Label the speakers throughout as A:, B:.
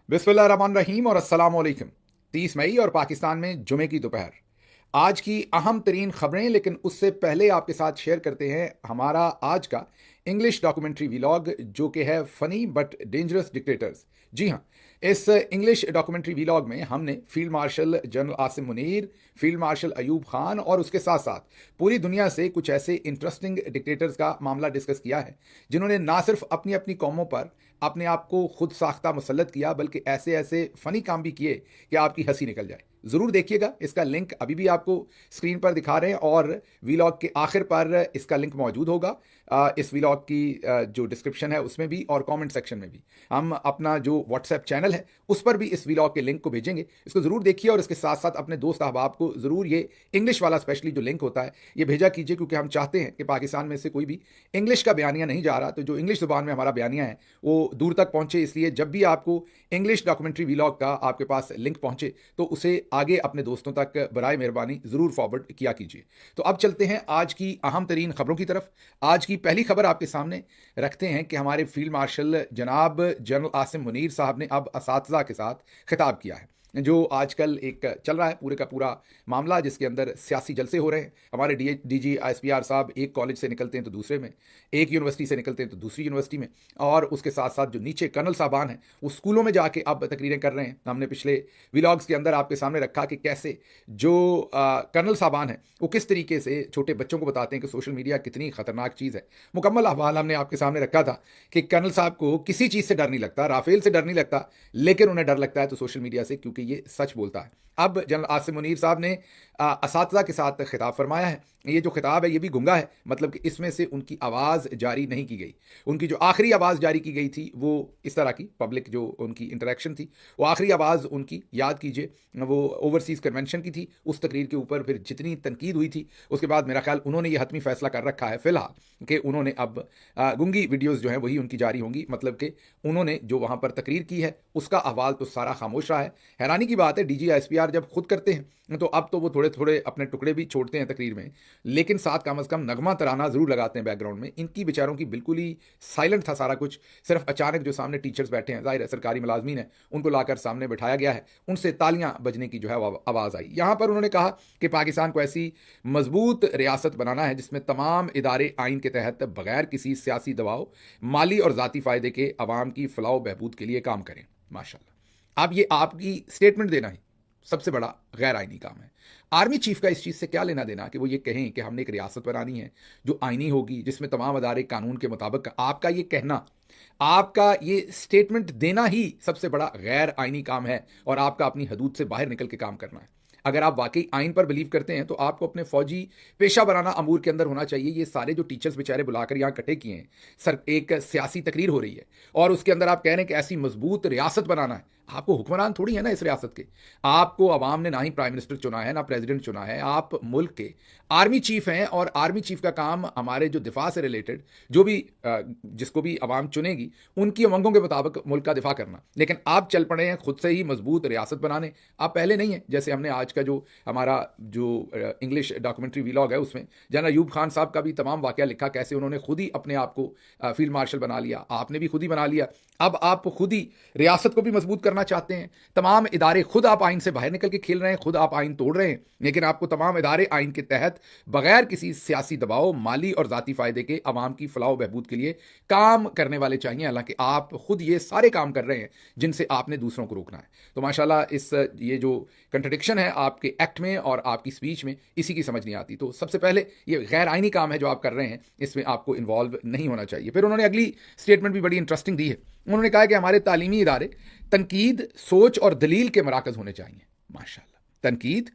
A: बिस्मिल्लाहिर्रहमानिर्रहीम और अस्सलाम वालेकुम। 30 मई और पाकिस्तान में जुमे की दोपहर। आज की अहम तरीन खबरें, लेकिन उससे पहले आपके साथ शेयर करते हैं हमारा आज का इंग्लिश डॉक्यूमेंट्री वीलॉग, जो कि है फनी बट डेंजरस डिक्टेटर्स। जी हाँ, इस इंग्लिश डॉक्यूमेंट्री वीलॉग में हमने field marshal general Asim Munir, field marshal Ayub Khan और उसके साथ साथ पूरी दुनिया से कुछ ऐसे इंटरेस्टिंग डिक्टेटर्स का मामला डिस्कस किया है जिन्होंने ना सिर्फ अपनी अपनी कौमों पर अपने आप को खुद साख्ता मुसल्लत किया, बल्कि ऐसे ऐसे फनी काम भी किए कि आपकी हंसी निकल जाए। ज़रूर देखिएगा, इसका लिंक अभी भी आपको स्क्रीन पर दिखा रहे हैं और वीलॉग के आखिर पर इसका लिंक मौजूद होगा। इस वीलॉग की जो डिस्क्रिप्शन है उसमें भी और कमेंट सेक्शन में भी। हम अपना जो व्हाट्सएप चैनल है उस पर भी इस वीलॉग के लिंक को भेजेंगे। इसको ज़रूर देखिए और इसके साथ साथ अपने दोस्त अहबाब को ज़रूर ये इंग्लिश वाला स्पेशली जो लिंक होता है ये भेजा कीजिए, क्योंकि हम चाहते हैं कि पाकिस्तान में से कोई भी इंग्लिश का बयानिया नहीं जा रहा, तो जो इंग्लिश ज़ुबान में हमारा बयानिया है वो दूर तक पहुंचे। इसलिए जब भी आपको इंग्लिश डॉक्यूमेंट्री वीलॉग का आपके पास लिंक पहुंचे तो उसे आगे अपने दोस्तों तक बराए मेहरबानी ज़रूर फॉरवर्ड किया कीजिए। तो अब चलते हैं आज की अहम तरीन खबरों की तरफ। आज की पहली खबर आपके सामने रखते हैं कि हमारे फील्ड मार्शल जनाब जनरल आसिम मुनीर साहब ने अब असातिज़ा के साथ खिताब किया है। जो आजकल एक चल रहा है पूरे का पूरा मामला, जिसके अंदर सियासी जलसे हो रहे हैं। हमारे डीजी ISPR साहब एक कॉलेज से निकलते हैं तो दूसरे में, एक यूनिवर्सिटी से निकलते हैं तो दूसरी यूनिवर्सिटी में, और उसके साथ साथ जो नीचे कर्नल साहबान हैं वो स्कूलों में जाके अब तकरीरें कर रहे हैं। हमने पिछले व्लॉग्स के अंदर आपके सामने रखा कि कैसे जो कर्नल साहबान हैं वो किस तरीके से छोटे बच्चों को बताते हैं कि सोशल मीडिया कितनी खतरनाक चीज़ है। मुकम्मल अहवाल हमने आपके सामने रखा था कि कर्नल साहब को किसी चीज़ से डर नहीं लगता, राफेल से डर नहीं लगता, लेकिन उन्हें डर लगता है तो सोशल मीडिया से, क्योंकि ये सच बोलता है। अब जनरल आसिम मुनीर साहब ने असातिज़ा के साथ खिताब फरमाया है। ये जो खिताब है ये भी गुंगा है, मतलब कि इसमें से उनकी आवाज़ जारी नहीं की गई। उनकी जो आखिरी आवाज़ जारी की गई थी वो इस तरह की, पब्लिक जो उनकी इंटरेक्शन थी, वो आखिरी आवाज़ उनकी याद कीजिए वो ओवरसीज़ कन्वेंशन की थी। उस तकरीर के ऊपर फिर जितनी तनकीद हुई थी उसके बाद मेरा ख्याल उन्होंने ये हतमी फैसला कर रखा है फ़िलहाल कि उन्होंने अब गुंगी वीडियोज़ जो हैं वही उनकी जारी होंगी। मतलब कि उन्होंने जो वहाँ पर तकरीर की है उसका अहवाल तो सारा खामोश रहा है। हैरानी की बात है, DG ISPR जब खुद करते हैं तो अब तो वो थोड़े थोड़े अपने टुकड़े भी छोड़ते हैं तकरीर में, लेकिन साथ कम अज़ कम नगमा तराना ज़रूर लगाते हैं बैकग्राउंड में। इनकी बेचारों की बिल्कुल ही साइलेंट था सारा कुछ। सिर्फ अचानक जो सामने टीचर्स बैठे हैं, ज़ाहिर है सरकारी मुलाजमीन है, उनको लाकर सामने बिठाया गया है, उनसे तालियां बजने की जो है वो आवाज़ आई। यहाँ पर उन्होंने कहा कि पाकिस्तान को ऐसी मजबूत रियासत बनाना है जिसमें तमाम इदारे आइन के तहत बगैर किसी सियासी दबाव, माली और ज़ाती फ़ायदे के अवाम की फ़लाह बहबूद के लिए काम करें। माशाल्लाह, अब ये आपकी स्टेटमेंट देना ही सबसे बड़ा गैर आइनी काम है। आर्मी चीफ का इस चीज़ से क्या लेना देना कि वो ये कहें कि हमने एक रियासत बनानी है जो आइनी होगी, जिसमें तमाम अदारे कानून के मुताबिक। आपका ये कहना, आपका ये स्टेटमेंट देना ही सबसे बड़ा गैर आइनी काम है, और आपका अपनी हदूद से बाहर निकल के काम करना है। अगर आप वाकई आइन पर बिलीव करते हैं तो आपको अपने फौजी पेशा वराना अमूर के अंदर होना चाहिए। ये सारे जो टीचर्स बेचारे बुलाकर यहाँ इकट्ठे किए हैं, सर एक सियासी तकरीर हो रही है और उसके अंदर आप कह रहे हैं कि ऐसी मजबूत रियासत बनाना है। आपको हुक्मरान थोड़ी है ना इस रियासत के, आपको अवाम ने ना ही प्राइम मिनिस्टर चुना है ना प्रेसिडेंट चुना है, आप मुल्क के आर्मी चीफ हैं, और आर्मी चीफ का काम हमारे जो दिफा से रिलेटेड जो भी जिसको भी अवाम चुनेगी उनकी उमंगों के मुताबिक मुल्क का दिफा करना। लेकिन आप चल पड़े हैं खुद से ही मजबूत रियासत बनाने। आप पहले नहीं है, जैसे हमने आज का जो हमारा जो इंग्लिश डॉक्यूमेंट्री वीलॉग है उसमें जनरल अयूब खान साहब का भी तमाम वाकया लिखा, कैसे उन्होंने खुद ही अपने आप को फील्ड मार्शल बना लिया। आपने भी खुद ही बना लिया। अब आप खुद ही रियासत को भी मजबूत करना चाहते हैं। तमाम इदारे, खुद आप आइन से बाहर निकल के खेल रहे हैं, खुद आप आइन तोड़ रहे हैं, लेकिन आपको तमाम इदारे आइन के तहत बगैर किसी सियासी दबाव, माली और ज़ाती फ़ायदे के अवाम की फ़लाह बहबूद के लिए काम करने वाले चाहिए। हालांकि आप खुद ये सारे काम कर रहे हैं जिनसे आपने दूसरों को रोकना है। तो माशाल्लाह इस ये जो कंट्रडिक्शन है आपके एक्ट में और आपकी स्पीच में, इसी की समझ नहीं आती। तो सबसे पहले ये गैर आइनी काम है जो आप कर रहे हैं, इसमें आपको इन्वॉल्व नहीं होना चाहिए। फिर उन्होंने अगली स्टेटमेंट भी बड़ी इंटरेस्टिंग दी है। उन्होंने कहा कि हमारे तालीमी इदारे तनकीद, सोच और दलील के मराकज़ होने चाहिए। माशाल्लाह, तनकीद,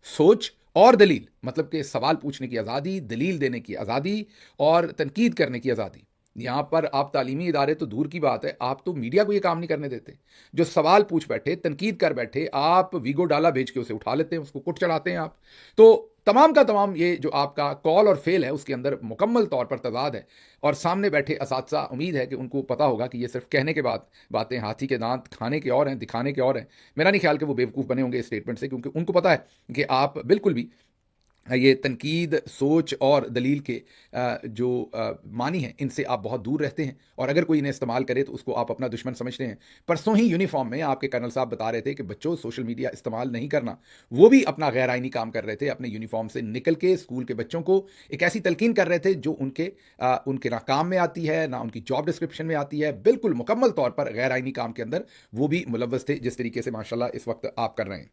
A: सोच और दलील, मतलब कि सवाल पूछने की आज़ादी, दलील देने की आज़ादी और तनकीद करने की आज़ादी। यहाँ पर आप तालीमी इदारे तो दूर की बात है, आप तो मीडिया को ये काम नहीं करने देते। जो सवाल पूछ बैठे, तनकीद कर बैठे, आप वीगो डाला भेज के उसे उठा लेते हैं, उसको कुट चढ़ाते हैं आप। तो तमाम का तमाम ये जो आपका कॉल और फेल है उसके अंदर मुकम्मल तौर पर तजाद है। और सामने बैठे असातिज़ा, उम्मीद है कि उनको पता होगा कि ये सिर्फ कहने के बाद बातें, हाथी के दांत खाने के और हैं, दिखाने के और हैं। मेरा नहीं ख्याल कि वो बेवकूफ़ बने होंगे इस स्टेटमेंट से, क्योंकि उनको पता है कि आप बिल्कुल भी ये तनकीद, सोच और दलील के जो मानी हैं, इनसे आप बहुत दूर रहते हैं और अगर कोई इन्हें इस्तेमाल करे तो उसको आप अपना दुश्मन समझते हैं। परसों ही यूनिफ़ॉर्म में आपके कर्नल साहब बता रहे थे कि बच्चों सोशल मीडिया इस्तेमाल नहीं करना। वो भी अपना गैर आइनी काम कर रहे थे, अपने यूनिफ़ॉर्म से निकल के स्कूल के बच्चों को एक ऐसी तलकीन कर रहे थे जो उनके ना काम में आती है, ना उनकी जॉब डिस्क्रिप्शन में आती है। बिल्कुल मुकम्मल तौर पर गैर आइनी काम के अंदर वो भी मुलव्वस थे, जिस तरीके से माशाल्लाह इस वक्त आप कर रहे हैं।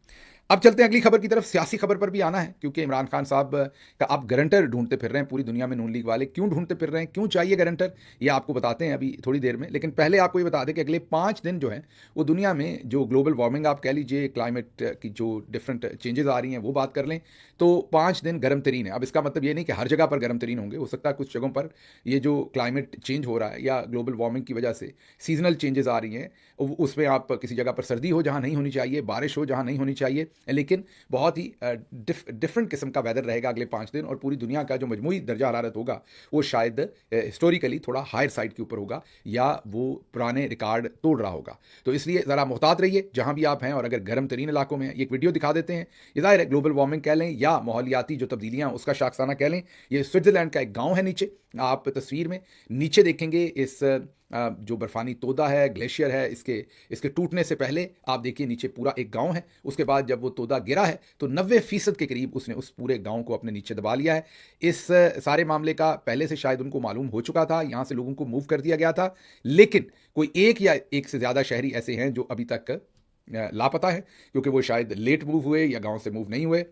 A: अब चलते हैं अगली खबर की तरफ। सियासी खबर पर भी आना है क्योंकि इमरान खान साहब का आप गारंटर ढूंढते फिर रहे हैं पूरी दुनिया में। नून लीग वाले क्यों ढूंढते फिर रहे हैं, क्यों चाहिए गारंटर, ये आपको बताते हैं अभी थोड़ी देर में। लेकिन पहले आपको ये बता दें कि अगले 5 दिन जो है वो दुनिया में जो ग्लोबल वार्मिंग आप कह लीजिए, क्लाइमेट की जो डिफरेंट चेंजेस आ रही हैं वो बात कर लें तो 5 दिन गर्म तरीन है। अब इसका मतलब ये नहीं कि हर जगह पर गर्म तरीन होंगे, हो सकता है कुछ जगहों पर ये जो क्लाइमेट चेंज हो रहा है या ग्लोबल वार्मिंग की वजह से सीजनल चेंजेस आ रही हैं, उसमें आप किसी जगह पर सर्दी हो जहाँ नहीं होनी चाहिए, बारिश हो जहाँ नहीं होनी चाहिए, लेकिन बहुत ही डिफरेंट किस्म का वेदर रहेगा अगले 5 दिन और पूरी दुनिया का जो मजमूई दर्जा हरारत होगा वो शायद हिस्टोरिकली थोड़ा हायर साइड के ऊपर होगा या वो पुराने रिकॉर्ड तोड़ रहा होगा। तो इसलिए ज़रा मुहतात रहिए जहाँ भी आप हैं। और अगर गर्म तरीन इलाकों में एक वीडियो दिखा देते हैं, ये ज़ाहिर है ग्लोबल वार्मिंग कह लें या माहौलियाती जो तब्दीलियाँ उसका शाखसाना कह लें। ये स्विट्ज़रलैंड का एक गाँव है, नीचे आप तस्वीर में नीचे देखेंगे इस जो बर्फानी तोदा है, ग्लेशियर है, इसके टूटने से पहले आप देखिए नीचे पूरा एक गांव है। उसके बाद जब वो तोदा गिरा है तो 90% के करीब उसने उस पूरे गांव को अपने नीचे दबा लिया है। इस सारे मामले का पहले से शायद उनको मालूम हो चुका था, यहाँ से लोगों को मूव कर दिया गया था, लेकिन कोई एक या एक से ज़्यादा शहरी ऐसे हैं जो अभी तक लापता है क्योंकि वो शायद लेट मूव हुए या गाँव से मूव नहीं हुए।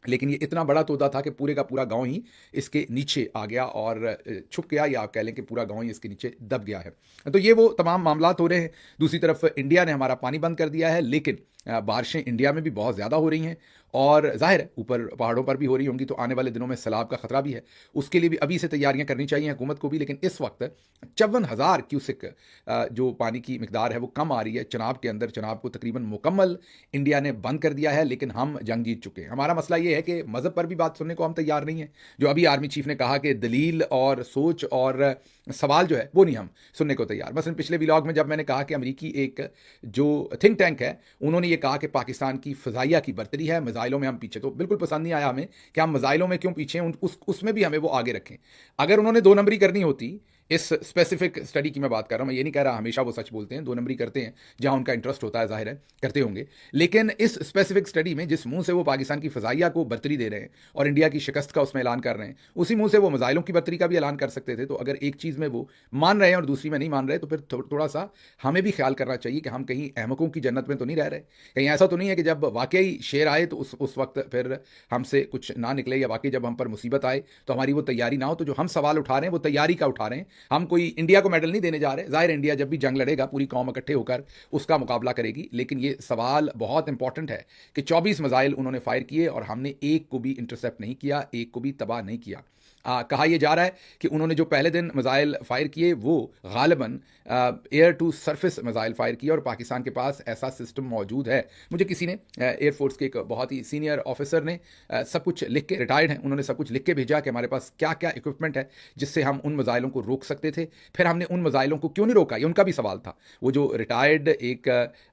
A: लेकिन ये इतना बड़ा तोदा था कि पूरे का पूरा गांव ही इसके नीचे आ गया और छुप गया, या आप कह लें कि पूरा गांव ही इसके नीचे दब गया है। तो ये वो तमाम मामलात हो रहे हैं। दूसरी तरफ इंडिया ने हमारा पानी बंद कर दिया है, लेकिन बारिशें इंडिया में भी बहुत ज़्यादा हो रही हैं और जाहिर है ऊपर पहाड़ों पर भी हो रही होंगी, तो आने वाले दिनों में सैलाब का खतरा भी है। उसके लिए भी अभी से तैयारियां करनी चाहिए हुकूमत को भी। लेकिन इस वक्त 54,000 क्यूसिक जो पानी की मिकदार है वो कम आ रही है चनाब के अंदर। चनाब को तकरीबन मुकम्मल इंडिया ने बंद कर दिया है, लेकिन हम जंग जीत चुके हैं। हमारा मसला ये है कि मज़हब पर भी बात सुनने को हम तैयार नहीं है। जो अभी आर्मी चीफ ने कहा कि दलील और सोच और सवाल जो है वो नहीं हम सुनने को तैयार। मसलन पिछले व्लॉग में जब मैंने कहा कि अमेरिकी एक जो थिंक टैंक है उन्होंने ये कहा कि पाकिस्तान की फ़ज़ाइया की बर्तरी है, मिज़ाइलों में हम पीछे, तो बिल्कुल पसंद नहीं आया हमें कि हम मिज़ाइलों में क्यों पीछे हैं, उसमें भी हमें वो आगे रखें। अगर उन्होंने 2 नंबरी करनी होती, इस स्पेसिफिक स्टडी की मैं बात कर रहा हूँ, मैं ये नहीं कह रहा हमेशा वो सच बोलते हैं, 2 नंबरी करते हैं जहाँ उनका इंटरेस्ट होता है, जाहिर है करते होंगे। लेकिन इस स्पेसिफिक स्टडी में जिस मुंह से वो पाकिस्तान की फ़ज़ाइया को बर्तरी दे रहे हैं और इंडिया की शिकस्त का उसमें ऐलान कर रहे हैं, उसी मुंह से वो मिज़ाइलों की बर्तरी का भी ऐलान कर सकते थे। तो अगर एक चीज़ में वो मान रहे हैं और दूसरी में नहीं मान रहे, तो फिर थोड़ा सा हमें भी ख्याल करना चाहिए कि हम कहीं अहमकों की जन्नत में तो नहीं रह रहे। कहीं ऐसा तो नहीं है कि जब वाकई शेर आए तो उस वक्त फिर हमसे कुछ ना निकले, या वाकई जब हम पर मुसीबत आए तो हमारी वो तैयारी ना हो। तो जो हम सवाल उठा रहे हैं वो तैयारी का उठा रहे हैं। हम कोई इंडिया को मेडल नहीं देने जा रहे। जाहिर इंडिया जब भी जंग लड़ेगा पूरी कौम इकट्ठे होकर उसका मुकाबला करेगी। लेकिन ये सवाल बहुत इंपॉर्टेंट है कि 24 मिसाइल उन्होंने फायर किए और हमने एक को भी इंटरसेप्ट नहीं किया, एक को भी तबाह नहीं किया। कहा यह जा रहा है कि उन्होंने जो पहले दिन मिसाइल फायर किए वो गालिबन air to surface missile fire किए और पाकिस्तान के पास ऐसा सिस्टम मौजूद है। मुझे किसी ने एयरफोर्स के एक बहुत ही सीनियर ऑफिसर ने सब कुछ लिख के, रिटायर्ड हैं, उन्होंने सब कुछ लिख के भेजा कि हमारे पास क्या क्या इक्विपमेंट है जिससे हम उन मिसाइलों को रोक सकते थे। फिर हमने उन मिसाइलों को क्यों नहीं रोका, ये उनका भी सवाल था। वो जो रिटायर्ड एक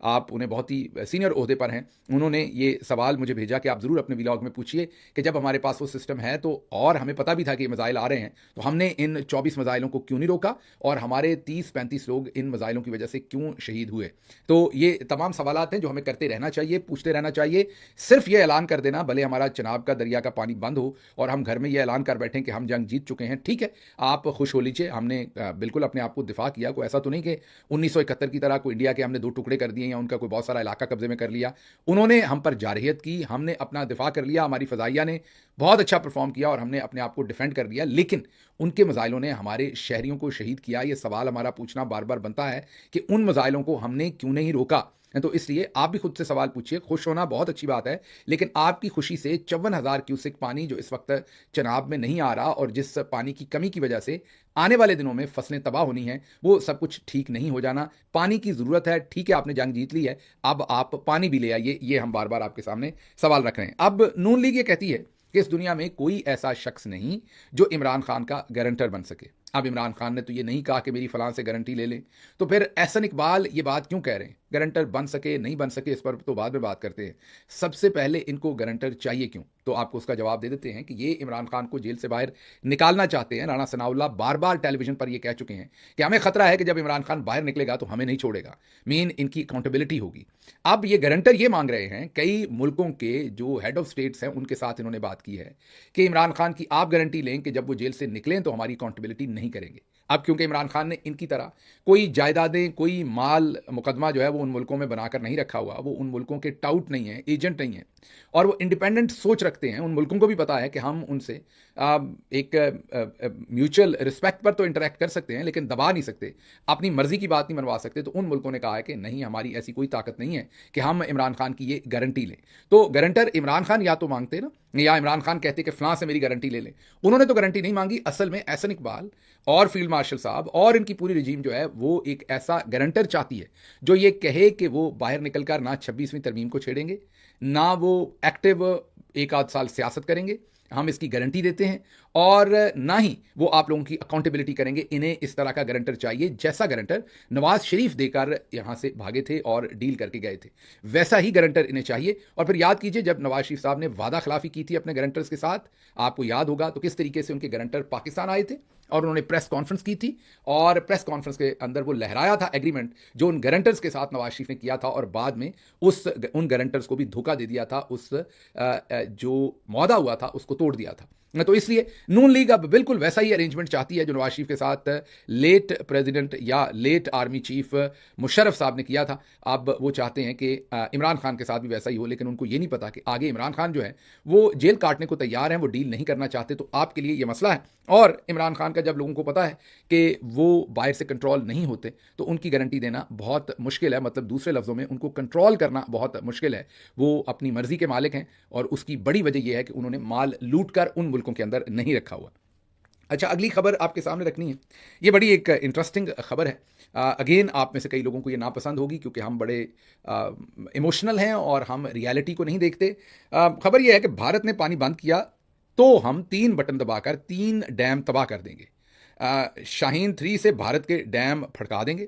A: आप उन्हें बहुत ही सीनियर ओहदे पर हैं, उन्होंने ये सवाल मुझे भेजा कि आप ज़रूर अपने व्लॉग में पूछिए कि जब हमारे पास वो सिस्टम है तो, और हमें पता भी था कि ये मिसाइल आ रहे हैं, तो हमने इन 24 मिसाइलों को क्यों नहीं रोका और हमारे 30-35 लोग इन मिसाइलों की वजह से क्यों शहीद हुए। तो ये तमाम सवालात हैं जो हमें करते रहना चाहिए, पूछते रहना चाहिए। सिर्फ ये ऐलान कर देना, भले हमारा चनाब का दरिया का पानी बंद हो और हम घर में ये ऐलान कर बैठें कि हम जंग जीत चुके हैं, ठीक है, आप खुश हो लीजिए, हमने बिल्कुल अपने आप को दिफा किया। कोई ऐसा तो नहीं कि 1971 की तरह कोई इंडिया के हमने 2 टुकड़े कर दिए या उनका कोई बहुत सारा इलाका कब्जे में कर लिया। उन्होंने हम पर जारहियत की, हमने अपना दिफा कर लिया, हमारी फ़ज़ाइया ने बहुत अच्छा परफॉर्म किया और हमने अपने आप को डिफेंड कर लिया। लेकिन उनके मिसाइलों ने हमारे शहरियों को शहीद किया। ये सवाल हमारा पूछना बार बार बनता है कि उन मिसाइलों को हमने क्यों नहीं रोका। तो इसलिए आप भी खुद से सवाल पूछिए। खुश होना बहुत अच्छी बात है, लेकिन आपकी खुशी से 54,000 क्यूसेक पानी जो इस वक्त चनाब में नहीं आ रहा और जिस पानी की कमी की वजह से आने वाले दिनों में फसलें तबाह होनी हैं, वो सब कुछ ठीक नहीं हो जाना। पानी की ज़रूरत है, ठीक है, आपने जंग जीत ली है, अब आप पानी भी ले आइए। ये हम बार बार आपके सामने सवाल रख रहे हैं। अब नून लीग ये कहती है कि इस दुनिया में कोई ऐसा शख्स नहीं जो इमरान खान का गारंटर बन सके। अब इमरान खान ने तो ये नहीं कहा कि मेरी फलां से गारंटी ले लें, तो फिर एहसन इकबाल ये बात क्यों कह रहे हैं? गारंटर बन सके नहीं बन सके इस पर तो बाद में बात करते हैं। सबसे पहले इनको गारंटर चाहिए क्यों, तो आपको उसका जवाब दे देते हैं कि ये इमरान खान को जेल से बाहर निकालना चाहते हैं। राणा सनाउल्लाह बार बार टेलीविजन पर ये कह चुके हैं कि हमें खतरा है कि जब इमरान खान बाहर निकलेगा तो हमें नहीं छोड़ेगा, मीन इनकी अकाउंटेबिलिटी होगी। अब ये गारंटर ये मांग रहे हैं, कई मुल्कों के जो हेड ऑफ स्टेट्स हैं उनके साथ इन्होंने बात की है कि इमरान खान की आप गारंटी लें कि जब वो जेल से निकलें तो हमारी अकाउंटेबिलिटी नहीं करेंगे। अब क्योंकि इमरान खान ने इनकी तरह कोई जायदादें, कोई माल मुकदमा जो है वो उन मुल्कों में बनाकर नहीं रखा हुआ, वो उन मुल्कों के टाउट नहीं है, एजेंट नहीं है, और वो इंडिपेंडेंट सोच रखते हैं। उन मुल्कों को भी पता है कि हम उनसे एक म्यूचुअल रिस्पेक्ट पर तो इंटरेक्ट कर सकते हैं लेकिन दबा नहीं सकते, अपनी मर्जी की बात नहीं मनवा सकते। तो उन मुल्कों ने कहा है कि नहीं, हमारी ऐसी कोई ताकत नहीं है कि हम इमरान खान की ये गारंटी लें। तो गारंटर इमरान खान या तो मांगते ना, या इमरान खान कहते कि फलां से मेरी गारंटी ले लें। उन्होंने तो गारंटी नहीं मांगी। असल में एहसन इकबाल और फील्ड मार्शल साहब और इनकी पूरी रजीम जो है वो एक ऐसा गारंटर चाहती है जो ये कहे कि वो बाहर निकलकर ना 26वीं तरमीम को छेड़ेंगे, ना वो एक्टिव एक आध साल सियासत करेंगे, हम इसकी गारंटी देते हैं, और ना ही वो आप लोगों की अकाउंटेबिलिटी करेंगे। इन्हें इस तरह का गारंटर चाहिए जैसा गारंटर नवाज शरीफ देकर यहां से भागे थे और डील करके गए थे, वैसा ही गारंटर इन्हें चाहिए। और फिर याद कीजिए, जब नवाज शरीफ साहब ने वादा खिलाफी की थी अपने गारंटर्स के साथ, आपको याद होगा तो किस तरीके से उनके गारंटर पाकिस्तान आए थे और उन्होंने प्रेस कॉन्फ्रेंस की थी, और प्रेस कॉन्फ्रेंस के अंदर वो लहराया था एग्रीमेंट जो उन गारंटर्स के साथ नवाज शरीफ ने किया था, और बाद में उन गारंटर्स को भी धोखा दे दिया था, उस जो मौदा हुआ था उसको तोड़ दिया था। तो इसलिए नून लीग अब बिल्कुल वैसा ही अरेंजमेंट चाहती है जो नवाज शरीफ के साथ लेट प्रेसिडेंट या लेट आर्मी चीफ मुशर्रफ साहब ने किया था। अब वो चाहते हैं कि इमरान खान के साथ भी वैसा ही हो, लेकिन उनको ये नहीं पता कि आगे इमरान खान जो है वो जेल काटने को तैयार हैं, वो डील नहीं करना चाहते। तो आपके लिए ये मसला है। और इमरान खान का जब लोगों को पता है कि वो बाहर से कंट्रोल नहीं होते तो उनकी गारंटी देना बहुत मुश्किल है, मतलब दूसरे लफ्ज़ों में उनको कंट्रोल करना बहुत मुश्किल है। वो अपनी मर्जी के मालिक हैं, और उसकी बड़ी वजह यह है कि उन्होंने माल लूट कर उन मुल्कों के अंदर नहीं रखा हुआ। अच्छा, अगली खबर आपके सामने रखनी है। ये बड़ी एक इंटरेस्टिंग खबर है। अगेन आप में से कई लोगों को ये नापसंद होगी क्योंकि हम बड़े इमोशनल हैं और हम रियलिटी को नहीं देखते। खबर ये है कि भारत ने पानी बंद किया तो हम 3 बटन दबाकर 3 डैम तबाह कर देंगे। शाहीन 3 से भारत के डैम फटका देंगे।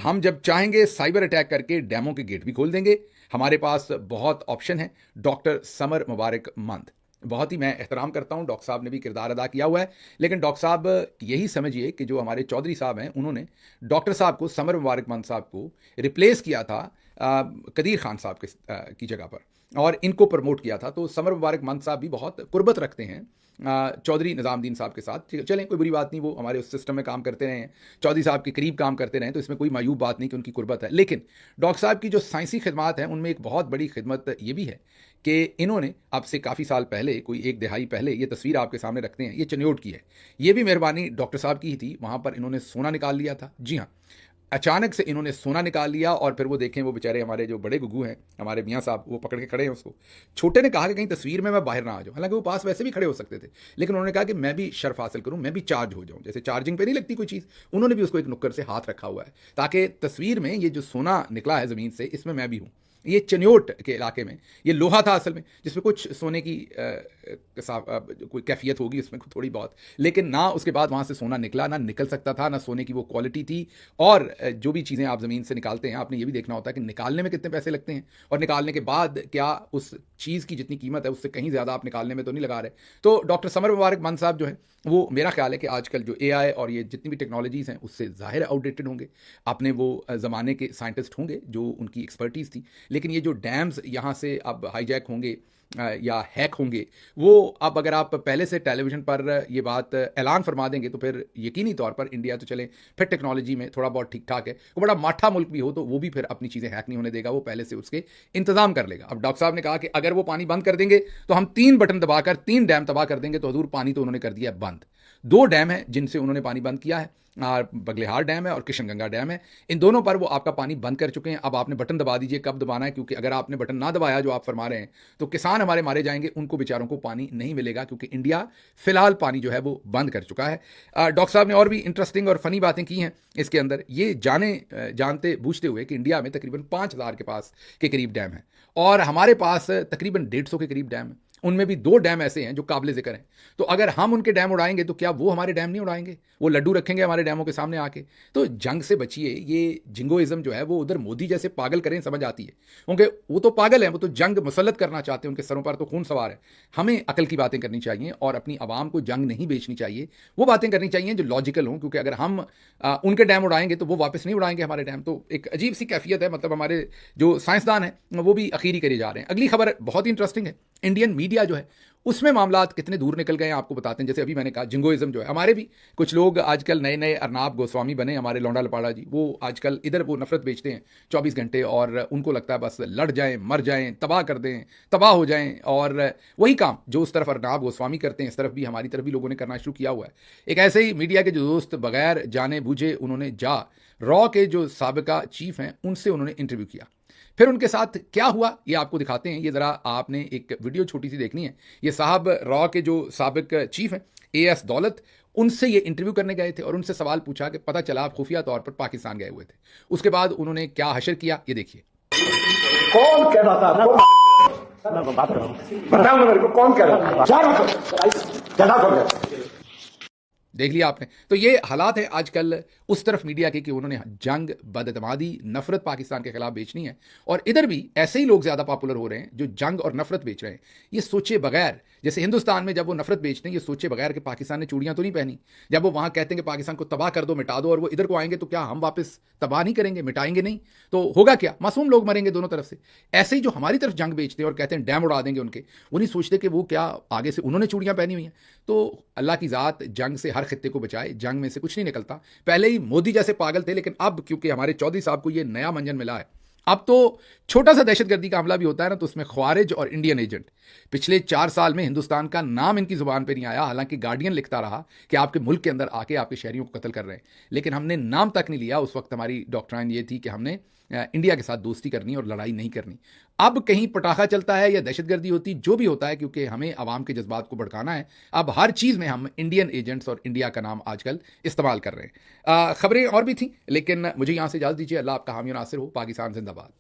A: हम जब चाहेंगे साइबर अटैक करके डैमों के गेट भी खोल देंगे। हमारे पास बहुत ऑप्शन है। डॉक्टर समर मुबारक मंद, बहुत ही मैं एहतराम करता हूं, डॉक्टर साहब ने भी किरदार अदा किया हुआ है, लेकिन डॉक्टर साहब यही समझिए कि जो हमारे चौधरी साहब हैं उन्होंने डॉक्टर साहब को, समर मुबारक मंद साहब को रिप्लेस किया था कदीर खान साहब की जगह पर, और इनको प्रमोट किया था। तो समर मुबारक मंद साहब भी बहुत कुर्बत रखते हैं चौधरी निज़ामुद्दीन साहब के साथ। चलें, कोई बुरी बात नहीं, वो हमारे उस सिस्टम में काम करते रहे हैं, चौधरी साहब के करीब काम करते रहे, तो इसमें कोई मायूब बात नहीं कि उनकी कुर्बत है। लेकिन डॉक्टर साहब की जो साइंसी खिदमत है उनमें एक बहुत बड़ी खिदमत ये भी है कि इन्होंने अब से काफ़ी साल पहले, कोई 1 दहाई पहले, ये तस्वीर आपके सामने रखते हैं, ये चनियोट की है। ये भी मेहरबानी डॉक्टर साहब की ही थी। वहाँ पर इन्होंने सोना निकाल लिया था। जी हाँ, अचानक से इन्होंने सोना निकाल लिया, और फिर वो देखें, वो बेचारे हमारे जो बड़े गुगू हैं, हमारे मियाँ साहब, वो पकड़ के खड़े हैं उसको। छोटे ने कहा कि कहीं तस्वीर में मैं बाहर ना आ जाऊँ, हालांकि वो पास वैसे भी खड़े हो सकते थे, लेकिन उन्होंने कहा कि मैं भी शर्फ हासिल करूँ, मैं भी चार्ज हो जाऊँ। जैसे चार्जिंग पे नहीं लगती कोई चीज़, उन्होंने भी उसको एक नुक्कर से हाथ रखा हुआ है ताकि तस्वीर में ये जो सोना निकला है ज़मीन से, इसमें मैं भी हूँ। ये चनियोट के इलाके में ये लोहा था असल में, जिसमें कुछ सोने की कोई कैफियत होगी उसमें थोड़ी बहुत, लेकिन ना उसके बाद वहाँ से सोना निकला, ना निकल सकता था, ना सोने की वो क्वालिटी थी। और जो भी चीज़ें आप ज़मीन से निकालते हैं, आपने ये भी देखना होता है कि निकालने में कितने पैसे लगते हैं, और निकालने के बाद क्या उस चीज़ की जितनी कीमत है उससे कहीं ज़्यादा आप निकालने में तो नहीं लगा रहे। तो डॉक्टर समर मुबारक मंद साहब जो है वो, मेरा ख्याल है कि आजकल जो AI और ये जितनी भी टेक्नोलॉजीज़ हैं उससे ज़ाहिर आउटडेटेड होंगे, अपने वो ज़माने के साइंटिस्ट होंगे जो उनकी एक्सपर्टीज़ थी। लेकिन ये जो डैम्स यहाँ से अब हाईजैक होंगे या हैक होंगे, वो अब अगर आप पहले से टेलीविज़न पर ये बात ऐलान फरमा देंगे तो फिर यकीनी तौर पर इंडिया तो चले, फिर टेक्नोलॉजी में थोड़ा बहुत ठीक ठाक है, वो बड़ा माठा मुल्क भी हो तो वो भी फिर अपनी चीज़ें हैक नहीं होने देगा, वो पहले से उसके इंतजाम कर लेगा। अब डॉक्टर साहब ने कहा कि अगर वो पानी बंद कर देंगे तो हम 3 बटन दबाकर 3 डैम तबाह कर देंगे। तो हजूर, पानी तो उन्होंने कर दिया बंद। 2 डैम हैं जिनसे उन्होंने पानी बंद किया है, बगलेहार डैम है और किशनगंगा डैम है। इन दोनों पर वो आपका पानी बंद कर चुके हैं। अब आपने बटन दबा दीजिए, कब दबाना है, क्योंकि अगर आपने बटन ना दबाया जो आप फरमा रहे हैं तो किसान हमारे मारे जाएंगे, उनको बेचारों को पानी नहीं मिलेगा, क्योंकि इंडिया फिलहाल पानी जो है वो बंद कर चुका है। डॉक्टर साहब ने और भी इंटरेस्टिंग और फनी बातें की हैं इसके अंदर, ये जानते बूझते हुए कि इंडिया में तकरीबन 5,000 के करीब डैम है और हमारे पास तकरीबन 150 के करीब डैम है। उनमें भी 2 डैम ऐसे हैं जो काबिल ज़िक्र हैं। तो अगर हम उनके डैम उड़ाएँगे तो क्या वो हमारे डैम नहीं उड़ाएँगे? वो लड्डू रखेंगे हमारे डैमों के सामने आके। तो जंग से बचिए, ये जिंगोइज़्म जो है वो उधर मोदी जैसे पागल करें समझ आती है। क्योंकि वो तो पागल हैं, वो तो जंग मुसल्लत करना चाहते हैं, उनके सरों पर तो खून सवार है। हमें अकल की बातें करनी चाहिए और अपनी आवाम को जंग नहीं बेचनी चाहिए। वो बातें करनी चाहिए जो लॉजिकल हों, क्योंकि अगर हम उनके डैम उड़ाएँगे तो वो वापस नहीं उड़ाएँगे हमारे डैम। तो एक अजीब-सी कैफ़ियत है, मतलब हमारे जो साइंसदान हैं वो भी अखीरी करे जा रहे हैं। अगली खबर बहुत ही इंटरेस्टिंग है। इंडियन मीडिया जो है उसमें मामलात कितने दूर निकल गए हैं आपको बताते हैं। जैसे अभी मैंने कहा जिंगोइज्म जो है, हमारे भी कुछ लोग आजकल नए नए अर्नाब गोस्वामी बने, हमारे लौंडा लपाड़ा जी, वो आजकल इधर वो नफरत बेचते हैं 24 घंटे और उनको लगता है बस लड़ जाएं, मर जाएं, तबाह कर दें, तबाह हो जाएं। और वही काम जो उस तरफ अर्नाब गोस्वामी करते हैं इस तरफ भी हमारी तरफ भी लोगों ने करना शुरू किया हुआ है। एक ऐसे ही मीडिया के जो दोस्त बगैर जाने बूझे उन्होंने रॉ के जो साबिका चीफ हैं उनसे उन्होंने इंटरव्यू किया। फिर उनके साथ क्या हुआ ये आपको दिखाते हैं। ये ज़रा आपने एक वीडियो छोटी सी देखनी है। ये साहब रॉ के जो साबिक चीफ हैं एएस दौलत, उनसे ये इंटरव्यू करने गए थे और उनसे सवाल पूछा कि पता चला आप खुफिया तौर पर पाकिस्तान गए हुए थे। उसके बाद उन्होंने क्या हशर किया ये देखिए।
B: कौन कह रहा था बात कर रहा हूं, बताओ ना मेरे को कौन कह रहा था।
A: देख लिया आपने। तो ये हालात है आजकल उस तरफ मीडिया के कि उन्होंने जंग, बदअतमादी, नफरत पाकिस्तान के खिलाफ बेचनी है। और इधर भी ऐसे ही लोग ज़्यादा पॉपुलर हो रहे हैं जो जंग और नफरत बेच रहे हैं। ये सोचे बगैर, जैसे हिंदुस्तान में जब वो नफरत बेचते हैं ये सोचे बगैर कि पाकिस्तान ने चूड़ियां तो नहीं पहनी। जब वो वहाँ कहते हैं कि पाकिस्तान को तबाह कर दो, मिटा दो, और वो इधर को आएंगे तो क्या हम वापस तबाह नहीं करेंगे, मिटाएंगे नहीं? तो होगा क्या? मासूम लोग मरेंगे दोनों तरफ से। ऐसे ही जो हमारी तरफ जंग बेचते हैं और कहते हैं डैम उड़ा देंगे उनके, वो नहीं सोचते कि वो क्या आगे से उन्होंने चूड़ियां पहनी हुई हैं। तो अल्लाह की ज़ात जंग से हर खित्ते को बचाए। जंग में से कुछ नहीं निकलता। पहले ही मोदी जैसे पागल थे, लेकिन अब क्योंकि हमारे चौधरी साहब को ये नया मंजन मिला है, अब तो छोटा सा दहशतगर्दी का हमला भी होता है ना तो उसमें ख्वारिज और इंडियन एजेंट। पिछले 4 साल में हिंदुस्तान का नाम इनकी जुबान पे नहीं आया। हालांकि गार्डियन लिखता रहा कि आपके मुल्क के अंदर आके आपके शहरियों को कत्ल कर रहे हैं, लेकिन हमने नाम तक नहीं लिया। उस वक्त हमारी डॉक्ट्राइन ये थी कि हमने इंडिया के साथ दोस्ती करनी और लड़ाई नहीं करनी। अब कहीं पटाखा चलता है या दहशतगर्दी होती, जो भी होता है, क्योंकि हमें आवाम के जज्बात को भड़काना है, अब हर चीज़ में हम इंडियन एजेंट्स और इंडिया का नाम आजकल इस्तेमाल कर रहे हैं। खबरें और भी थी, लेकिन मुझे यहाँ से इजाज़त दीजिए। अल्लाह आपका हामी और नासिर हो। पाकिस्तान जिंदाबाद।